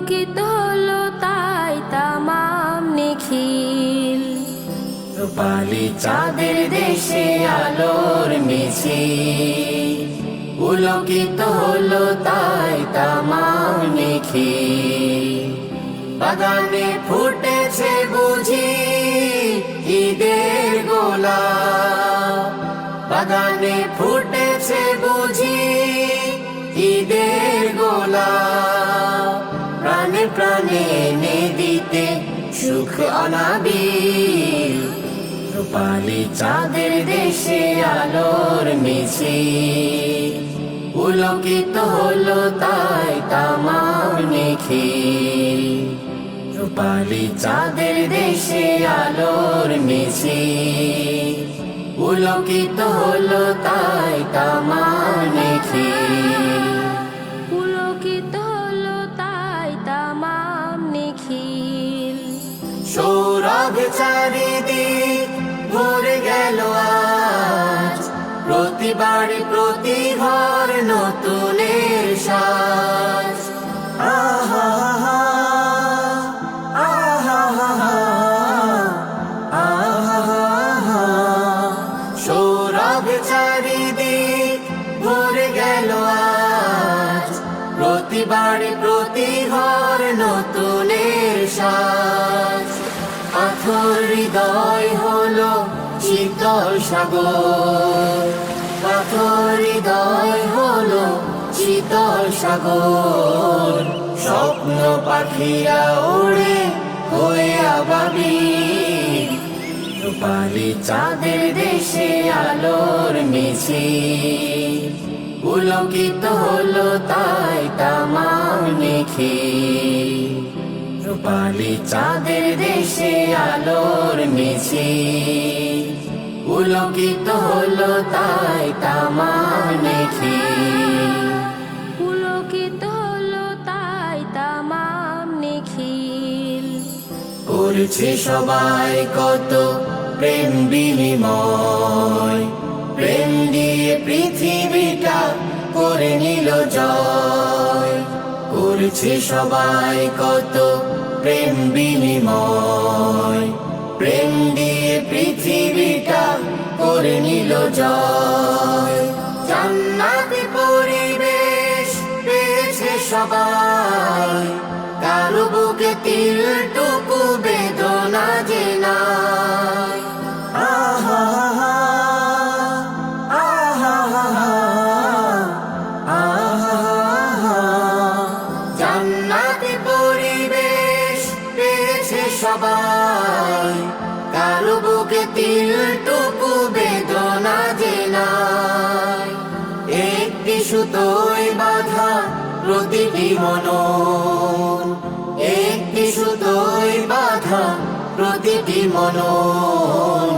পুলকিত হলো তাই তামাম নিখিল। রূপালি চাঁদের দেশে আলোর মিছিল, পুলকিত হলো তাই তামাম নিখিল। বাগানে ফুটেছে বুঝি ঈদের গোলাপ, বাগানে ফুটেছে বুঝি ঈদের গোলাপ। প্রাণে প্রাণে এনে দিতে সুখ অনাবিল, রূপালি চাঁদের দেশে আলোর মিছিল, পুলকিত হলো তাই তামাম নিখিল। রূপালি চাঁদের দেশে আলোর মিছিল, পুলকিত হলো তাই তামাম নিখিল। পুলকিত হলো তাই তামাম নিখিল। সৌরভ চারিদিক ভরে গেল আজ, প্রতি বাড়ি প্রতি ঘর নতুনের সাজ। আহা হা আহা আহা, সৌরভ চারিদিক ভরে গেল আজ, প্রতি বাড়ি প্রতি ঘর নতুনের সাজ। পাথর হৃদয় হলো শীতল সাগর, পাথর হৃদয় হলো শীতল সাগর। স্বপ্ন পাখিরা ওড়ে হয়ে আবাবিল, রূপালি চাঁদের দেশে আলোর মিছিল, পুলকিত হলো তাই তামাম নিখিল। রূপালি চাঁদের দেশে আলোর মিছিল, পুলকিত হলো তাই তামাম নিখিল। পুলকিত হলো তাই তামাম নিখিল। করছে সবাই কত প্রেম বিনিময়, প্রেম দিয়ে পৃথিবীটা করে নিল জয়। করছে সবাই কত প্রেম বিনিময়, প্রেম দিয়ে পৃথিবীটা করে নিল জয়। জান্নাতি পরিবেশ পেয়েছে সবাই, কারো বুকে তিলটুকু বেদনা যে নাই। আহা হা আহা আহা, জান্নাতি পরিবেশ পেয়েছে সবাই, কারো বুকে তিলটুকু বেদনা যে নাই। একটি সুতোয় বাঁধা প্রতিটি মনন, একটি সুতোয় বাঁধা প্রতিটি মনন।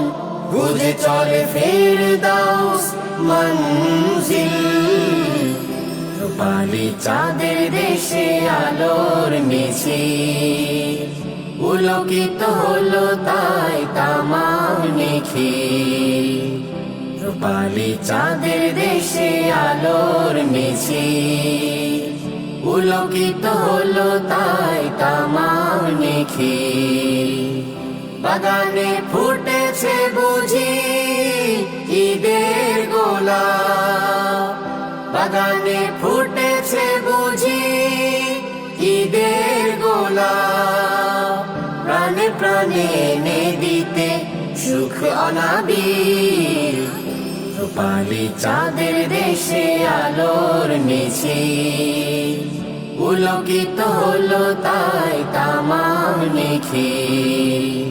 বুঝে চলে ফেরদাউস মঞ্জিল, রূপালি চাঁদের দেশে আলোর মিছিল, পুলকিত হলো তাই তামাম নিখিল। রূপালি চাঁদের দেশে আলোর মিছিল, পুলকিত হলো তাই তামাম নিখিল। বাগানে ফুটেছে বুঝি ঈদের গোলাপ, বাগানে ফুটেছে বুঝি ঈদের গোলাপ। প্রাণে প্রাণে এনে দিতে সুখ অনাবিল, রূপালি চাঁদের দেশে আলোর মিছিল, পুলকিত হলো তাই তামাম নিখিল।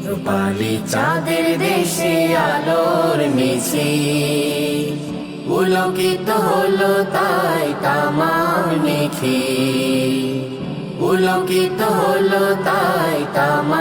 রূপালি চাঁদের দেশে আলোর মিছিল, পুলকিত হলো তাই তামাম নিখিল। পুলকিত হলো তাই তামাম